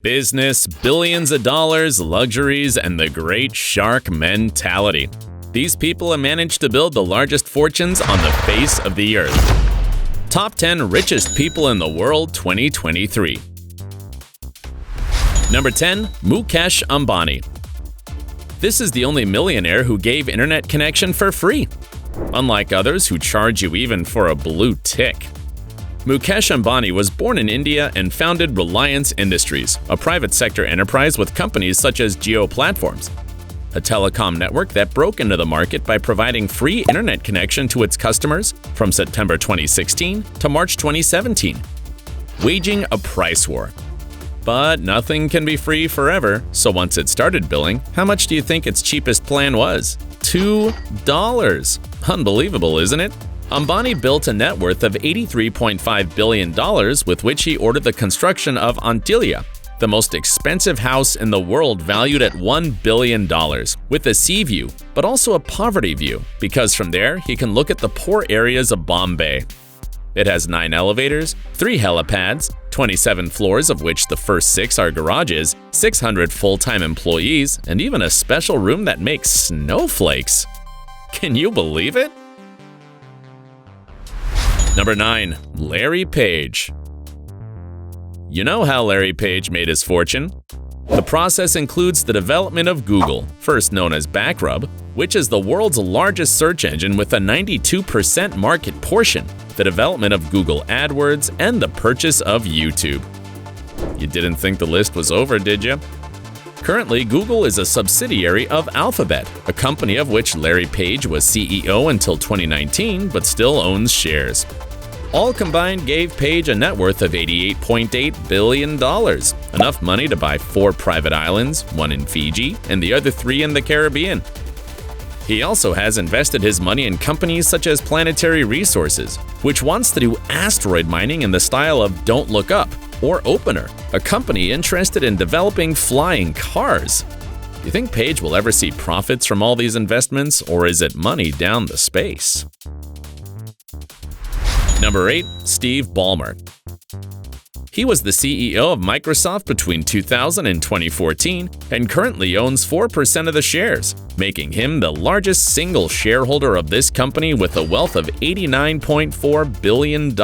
Business, billions of dollars, luxuries, and the great shark mentality. These people have managed to build the largest fortunes on the face of the earth. Top 10 Richest People in the World 2023. Number 10. Mukesh Ambani. This is the only millionaire who gave internet connection for free, unlike others who charge you even for a blue tick. Mukesh Ambani was born in India and founded Reliance Industries, a private sector enterprise with companies such as Jio Platforms, a telecom network that broke into the market by providing free internet connection to its customers from September 2016 to March 2017, waging a price war. But nothing can be free forever, so once it started billing, how much do you think its cheapest plan was? $2. Unbelievable, isn't it? Ambani built a net worth of $83.5 billion with which he ordered the construction of Antilia, the most expensive house in the world valued at $1 billion, with a sea view, but also a poverty view, because from there he can look at the poor areas of Bombay. It has 9 elevators, 3 helipads, 27 floors of which the first 6 are garages, 600 full-time employees, and even a special room that makes snowflakes. Can you believe it? Number 9. Larry Page. You know how Larry Page made his fortune? The process includes the development of Google, first known as Backrub, which is the world's largest search engine with a 92% market portion, the development of Google AdWords, and the purchase of YouTube. You didn't think the list was over, did you? Currently, Google is a subsidiary of Alphabet, a company of which Larry Page was CEO until 2019 but still owns shares. All combined gave Page a net worth of $88.8 billion, enough money to buy 4 private islands, 1 in Fiji and the other 3 in the Caribbean. He also has invested his money in companies such as Planetary Resources, which wants to do asteroid mining in the style of Don't Look Up, or Opener, a company interested in developing flying cars. You think Page will ever see profits from all these investments, or is it money down the space? Number 8. Steve Ballmer. He was the CEO of Microsoft between 2000 and 2014 and currently owns 4% of the shares, making him the largest single shareholder of this company with a wealth of $89.4 billion.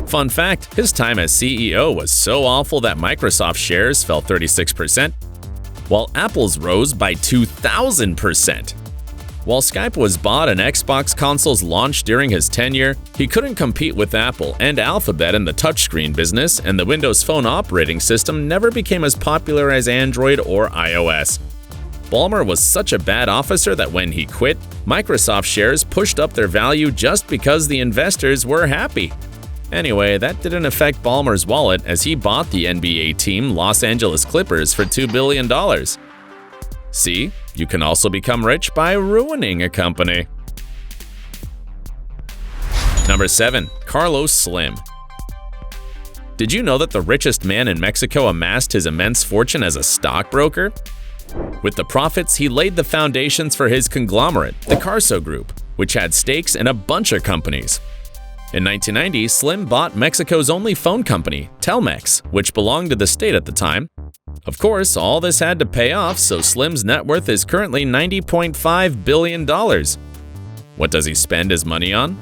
Fun fact, his time as CEO was so awful that Microsoft shares fell 36%, while Apple's rose by 2,000%. While Skype was bought and Xbox consoles launched during his tenure, he couldn't compete with Apple and Alphabet in the touchscreen business, and the Windows Phone operating system never became as popular as Android or iOS. Ballmer was such a bad officer that when he quit, Microsoft shares pushed up their value just because the investors were happy. Anyway, that didn't affect Ballmer's wallet as he bought the NBA team Los Angeles Clippers for $2 billion. See, you can also become rich by ruining a company. Number 7. Carlos Slim. Did you know that the richest man in Mexico amassed his immense fortune as a stockbroker? With the profits, he laid the foundations for his conglomerate, the Carso Group, which had stakes in a bunch of companies. In 1990, Slim bought Mexico's only phone company, Telmex, which belonged to the state at the time. Of course, all this had to pay off, so Slim's net worth is currently $90.5 billion. What does he spend his money on?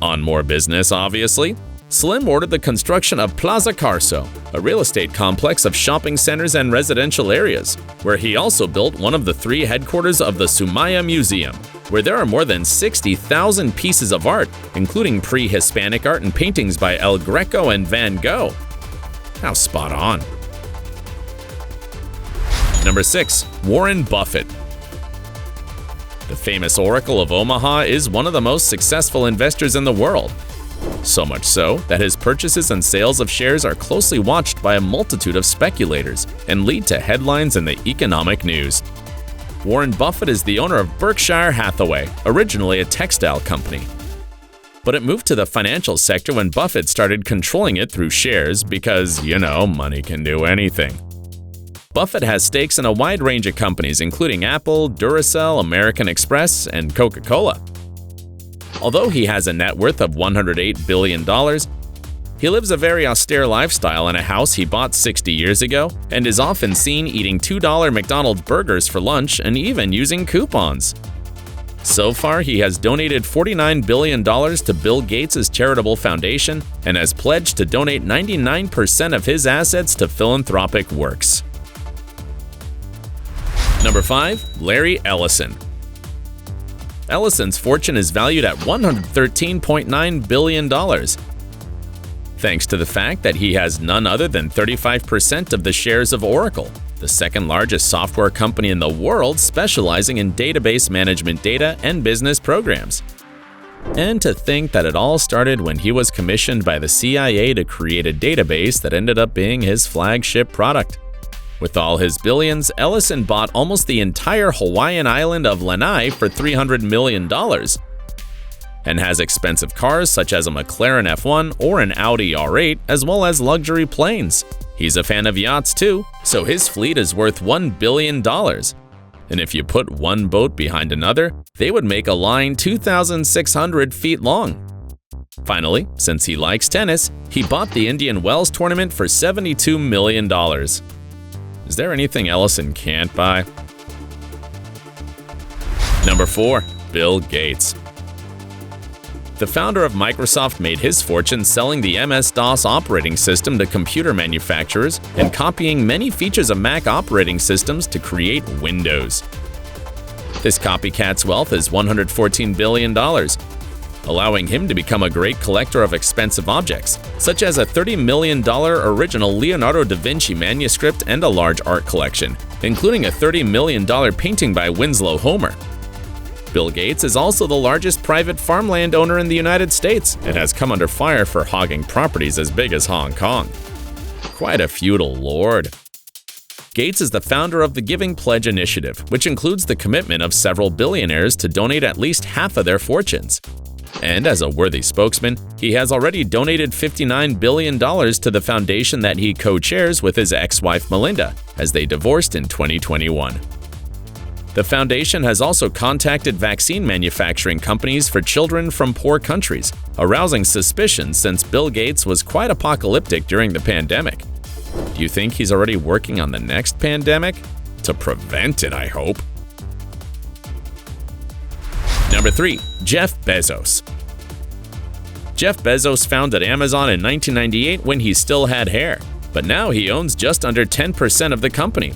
On more business, obviously. Slim ordered the construction of Plaza Carso, a real estate complex of shopping centers and residential areas, where he also built one of the 3 headquarters of the Sumaya Museum, where there are more than 60,000 pieces of art, including pre-Hispanic art and paintings by El Greco and Van Gogh. How spot on. Number 6. Warren Buffett. The famous Oracle of Omaha is one of the most successful investors in the world. So much so that his purchases and sales of shares are closely watched by a multitude of speculators and lead to headlines in the economic news. Warren Buffett is the owner of Berkshire Hathaway, originally a textile company. But it moved to the financial sector when Buffett started controlling it through shares because, money can do anything. Buffett has stakes in a wide range of companies including Apple, Duracell, American Express, and Coca-Cola. Although he has a net worth of $108 billion, He lives a very austere lifestyle in a house he bought 60 years ago and is often seen eating $2 McDonald's burgers for lunch and even using coupons. So far, he has donated $49 billion to Bill Gates' charitable foundation and has pledged to donate 99% of his assets to philanthropic works. Number 5. Larry Ellison. Ellison's fortune is valued at $113.9 billion. Thanks to the fact that he has none other than 35% of the shares of Oracle, the second largest software company in the world specializing in database management data and business programs. And to think that it all started when he was commissioned by the CIA to create a database that ended up being his flagship product. With all his billions, Ellison bought almost the entire Hawaiian island of Lanai for $300 million, and has expensive cars such as a McLaren F1 or an Audi R8, as well as luxury planes. He's a fan of yachts too, so his fleet is worth $1 billion. And if you put one boat behind another, they would make a line 2,600 feet long. Finally, since he likes tennis, he bought the Indian Wells tournament for $72 million. Is there anything Ellison can't buy? Number 4. Bill Gates. The founder of Microsoft made his fortune selling the MS-DOS operating system to computer manufacturers and copying many features of Mac operating systems to create Windows. This copycat's wealth is $114 billion, allowing him to become a great collector of expensive objects, such as a $30 million original Leonardo da Vinci manuscript and a large art collection, including a $30 million painting by Winslow Homer. Bill Gates is also the largest private farmland owner in the United States and has come under fire for hogging properties as big as Hong Kong. Quite a feudal lord. Gates is the founder of the Giving Pledge initiative, which includes the commitment of several billionaires to donate at least half of their fortunes. And as a worthy spokesman, he has already donated $59 billion to the foundation that he co-chairs with his ex-wife Melinda, as they divorced in 2021. The foundation has also contacted vaccine manufacturing companies for children from poor countries, arousing suspicion since Bill Gates was quite apocalyptic during the pandemic. Do you think he's already working on the next pandemic? To prevent it, I hope. Number 3. Jeff Bezos. Jeff Bezos founded Amazon in 1998 when he still had hair, but now he owns just under 10% of the company.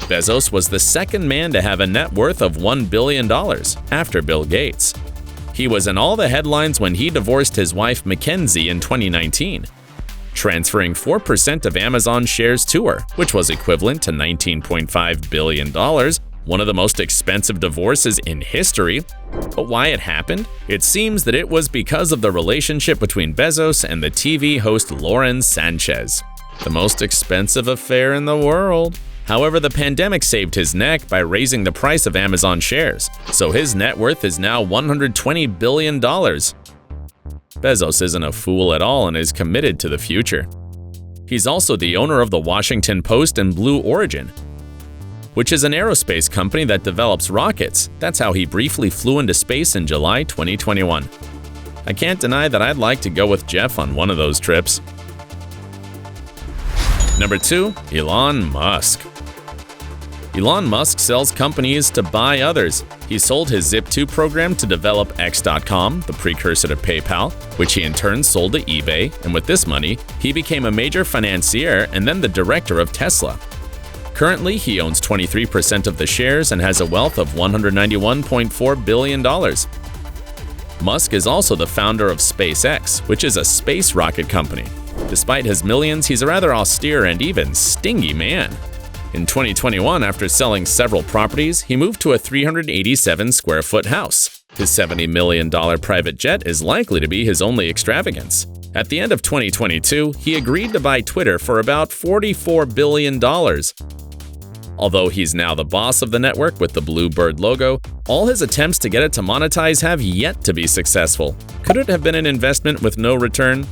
Bezos was the second man to have a net worth of $1 billion after Bill Gates. He was in all the headlines when he divorced his wife Mackenzie in 2019, transferring 4% of Amazon shares to her, which was equivalent to $19.5 billion, one of the most expensive divorces in history. But why it happened? It seems that it was because of the relationship between Bezos and the TV host Lauren Sanchez. The most expensive affair in the world. However, the pandemic saved his neck by raising the price of Amazon shares, so his net worth is now $120 billion. Bezos isn't a fool at all and is committed to the future. He's also the owner of the Washington Post and Blue Origin, which is an aerospace company that develops rockets. That's how he briefly flew into space in July 2021. I can't deny that I'd like to go with Jeff on one of those trips. Number 2. Elon Musk. Elon Musk sells companies to buy others. He sold his Zip2 program to develop X.com, the precursor to PayPal, which he in turn sold to eBay, and with this money, he became a major financier and then the director of Tesla. Currently, he owns 23% of the shares and has a wealth of $191.4 billion. Musk is also the founder of SpaceX, which is a space rocket company. Despite his millions, he's a rather austere and even stingy man. In 2021, after selling several properties, he moved to a 387-square-foot house. His $70 million private jet is likely to be his only extravagance. At the end of 2022, he agreed to buy Twitter for about $44 billion. Although he's now the boss of the network with the blue bird logo, all his attempts to get it to monetize have yet to be successful. Could it have been an investment with no return?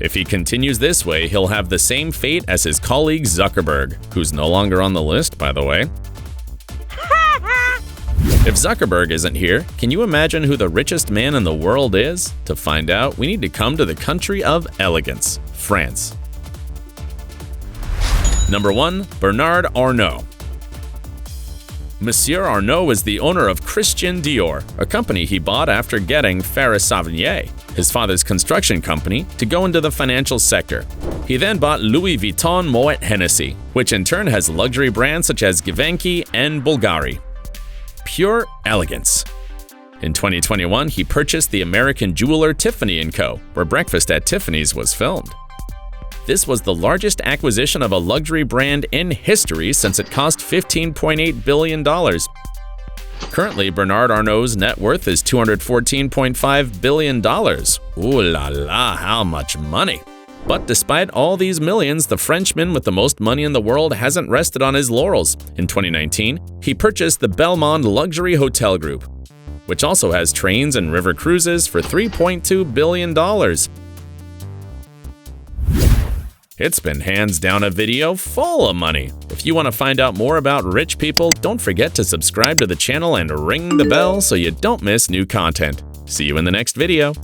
If he continues this way, he'll have the same fate as his colleague Zuckerberg, who's no longer on the list, by the way. If Zuckerberg isn't here, can you imagine who the richest man in the world is? To find out, we need to come to the country of elegance, France. Number 1. Bernard Arnault. Monsieur Arnault is the owner of Christian Dior, a company he bought after getting Ferris Savigny, his father's construction company, to go into the financial sector. He then bought Louis Vuitton Moet Hennessy, which in turn has luxury brands such as Givenchy and Bulgari. Pure elegance. In 2021, he purchased the American jeweler Tiffany & Co., where Breakfast at Tiffany's was filmed. This was the largest acquisition of a luxury brand in history since it cost $15.8 billion. Currently, Bernard Arnault's net worth is $214.5 billion. Ooh la la, how much money! But despite all these millions, the Frenchman with the most money in the world hasn't rested on his laurels. In 2019, he purchased the Belmond Luxury Hotel Group, which also has trains and river cruises for $3.2 billion. It's been hands down a video full of money. If you want to find out more about rich people, don't forget to subscribe to the channel and ring the bell so you don't miss new content. See you in the next video.